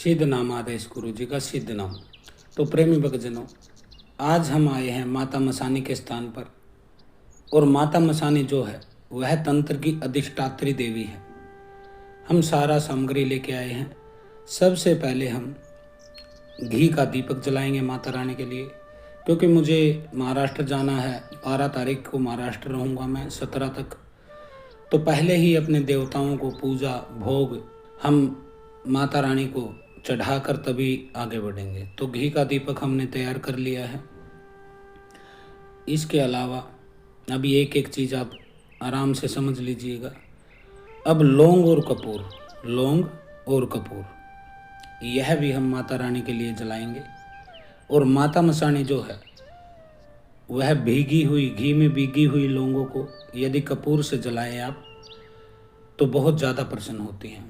सिद्ध नाम आदेश गुरु जी का सिद्ध नाम। तो प्रेमी भक्तजनों, आज हम आए हैं माता मसानी के स्थान पर। और माता मसानी जो है वह तंत्र की अधिष्ठात्री देवी है। हम सारा सामग्री लेके आए हैं। सबसे पहले हम घी का दीपक जलाएंगे माता रानी के लिए, क्योंकि मुझे महाराष्ट्र जाना है। 12 तारीख को महाराष्ट्र रहूँगा मैं, 17 तक। तो पहले ही अपने देवताओं को पूजा भोग हम माता रानी को चढ़ाकर तभी आगे बढ़ेंगे। तो घी का दीपक हमने तैयार कर लिया है। इसके अलावा अभी एक एक चीज़ आप आराम से समझ लीजिएगा। अब लौंग और कपूर यह भी हम माता रानी के लिए जलाएंगे। और माता मसानी जो है वह भीगी हुई घी में भीगी हुई लौंगों को यदि कपूर से जलाएं आप तो बहुत ज़्यादा प्रसन्न होती हैं।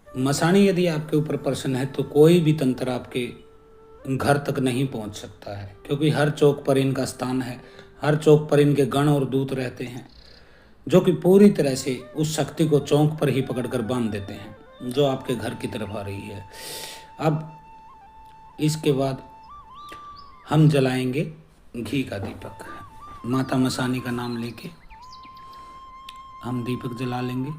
मसानी यदि आपके ऊपर प्रसन्न है तो कोई भी तंत्र आपके घर तक नहीं पहुंच सकता है, क्योंकि हर चौक पर इनका स्थान है। हर चौक पर इनके गण और दूत रहते हैं, जो कि पूरी तरह से उस शक्ति को चौक पर ही पकड़कर बांध देते हैं जो आपके घर की तरफ आ रही है। अब इसके बाद हम जलाएंगे घी का दीपक। माता मसानी का नाम लेके हम दीपक जला लेंगे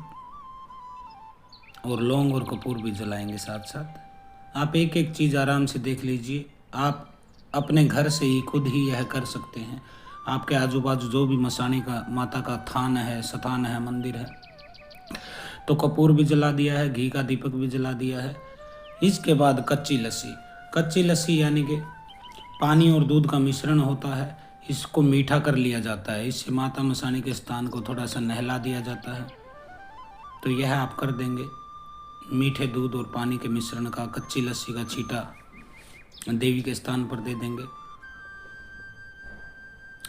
और लौंग और कपूर भी जलाएंगे साथ साथ। आप एक एक चीज़ आराम से देख लीजिए। आप अपने घर से ही खुद ही यह कर सकते हैं। आपके आजू बाजू जो भी मसानी का माता का थान है, स्थान है, मंदिर है, तो कपूर भी जला दिया है, घी का दीपक भी जला दिया है। इसके बाद कच्ची लस्सी यानी कि पानी और दूध का मिश्रण होता है। इसको मीठा कर लिया जाता है। इससे माता मसानी के स्थान को थोड़ा सा नहला दिया जाता है। तो यह आप कर देंगे। मीठे दूध और पानी के मिश्रण का कच्ची लस्सी का छींटा देवी के स्थान पर दे देंगे।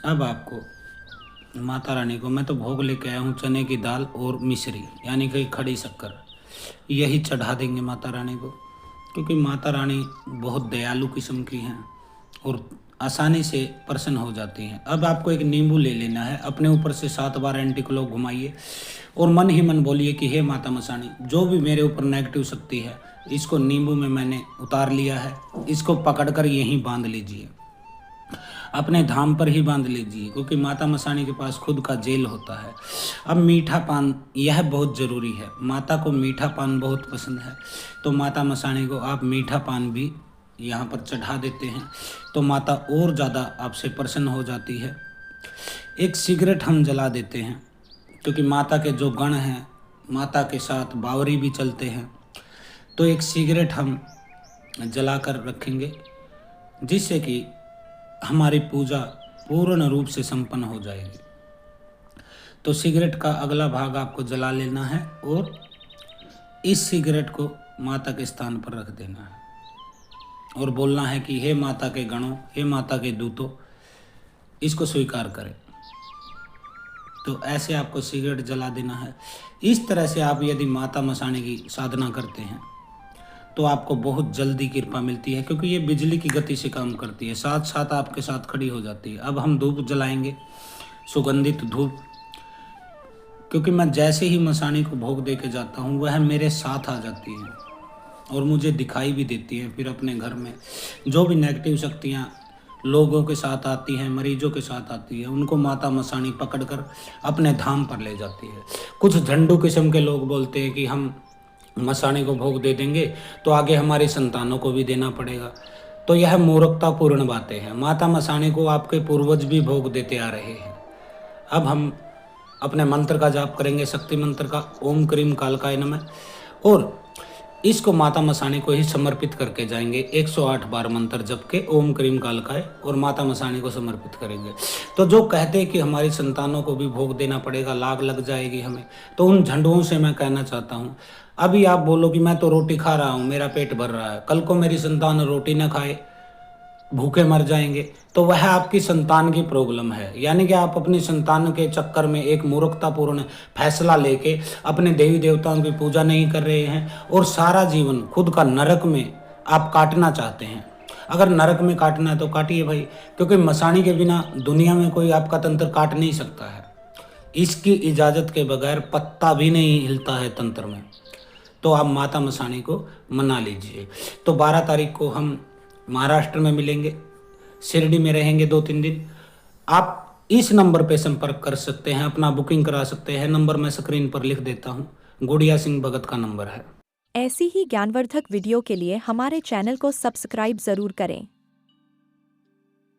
अब आपको माता रानी को, मैं तो भोग लेके आया हूँ चने की दाल और मिश्री यानी कि खड़ी शक्कर, यही चढ़ा देंगे माता रानी को, क्योंकि माता रानी बहुत दयालु किस्म की हैं और आसानी से प्रसन्न हो जाती हैं। अब आपको एक नींबू ले लेना है, अपने ऊपर से 7 बार एंटी क्लॉक घुमाइए और मन ही मन बोलिए कि हे माता मसानी, जो भी मेरे ऊपर नेगेटिव शक्ति है इसको नींबू में मैंने उतार लिया है। इसको पकड़कर यहीं बांध लीजिए, अपने धाम पर ही बांध लीजिए, क्योंकि माता मसानी के पास खुद का जेल होता है। अब मीठा पान, यह बहुत ज़रूरी है। माता को मीठा पान बहुत पसंद है, तो माता मसानी को आप मीठा पान भी यहाँ पर चढ़ा देते हैं तो माता और ज़्यादा आपसे प्रसन्न हो जाती है। एक सिगरेट हम जला देते हैं, क्योंकि माता के जो गण हैं माता के साथ बावरी भी चलते हैं। तो एक सिगरेट हम जला कर रखेंगे, जिससे कि हमारी पूजा पूर्ण रूप से संपन्न हो जाएगी। तो सिगरेट का अगला भाग आपको जला लेना है और इस सिगरेट को माता के स्थान पर रख देना है और बोलना है कि हे माता के गणों, हे माता के दूतों, इसको स्वीकार करें। तो ऐसे आपको सिगरेट जला देना है। इस तरह से आप यदि माता मसानी की साधना करते हैं तो आपको बहुत जल्दी कृपा मिलती है, क्योंकि ये बिजली की गति से काम करती है, साथ साथ आपके साथ खड़ी हो जाती है। अब हम धूप जलाएंगे, सुगंधित धूप, क्योंकि मैं जैसे ही मसानी को भोग दे के जाता हूँ वह मेरे साथ आ जाती है और मुझे दिखाई भी देती है। फिर अपने घर में जो भी नेगेटिव शक्तियाँ लोगों के साथ आती हैं, मरीजों के साथ आती है, उनको माता मसानी पकड़कर अपने धाम पर ले जाती है। कुछ झंडू किस्म के लोग बोलते हैं कि हम मसानी को भोग दे देंगे तो आगे हमारी संतानों को भी देना पड़ेगा। तो यह मूर्खतापूर्ण बातें हैं। माता मसानी को आपके पूर्वज भी भोग देते आ रहे हैं। अब हम अपने मंत्र का जाप करेंगे, शक्ति मंत्र का, ओम क्रीम कालकाय नमः, और इसको माता मसानी को ही समर्पित करके जाएंगे। 108 बार मंत्र जप के ओम क्रीम कालकाय और माता मसानी को समर्पित करेंगे। तो जो कहते हैं कि हमारी संतानों को भी भोग देना पड़ेगा, लाग लग जाएगी हमें, तो उन झंडुओं से मैं कहना चाहता हूँ, अभी आप बोलो कि मैं तो रोटी खा रहा हूँ, मेरा पेट भर रहा है, कल को मेरी संतान रोटी ना खाए, भूखे मर जाएंगे, तो वह आपकी संतान की प्रॉब्लम है। यानी कि आप अपनी संतान के चक्कर में एक मूर्खतापूर्ण फैसला लेके अपने देवी देवताओं की पूजा नहीं कर रहे हैं और सारा जीवन खुद का नरक में आप काटना चाहते हैं। अगर नरक में काटना है तो काटिए भाई, क्योंकि मसानी के बिना दुनिया में कोई आपका तंत्र काट नहीं सकता है। इसकी इजाज़त के बगैर पत्ता भी नहीं हिलता है तंत्र में। तो आप माता मसाणी को मना लीजिए। तो 12 तारीख को हम महाराष्ट्र में मिलेंगे, शिरडी में रहेंगे 2-3 दिन। आप इस नंबर पे संपर्क कर सकते हैं, अपना बुकिंग करा सकते हैं। नंबर मैं स्क्रीन पर लिख देता हूँ, गुड़िया सिंह भगत का नंबर है। ऐसी ही ज्ञानवर्धक वीडियो के लिए हमारे चैनल को सब्सक्राइब जरूर करें।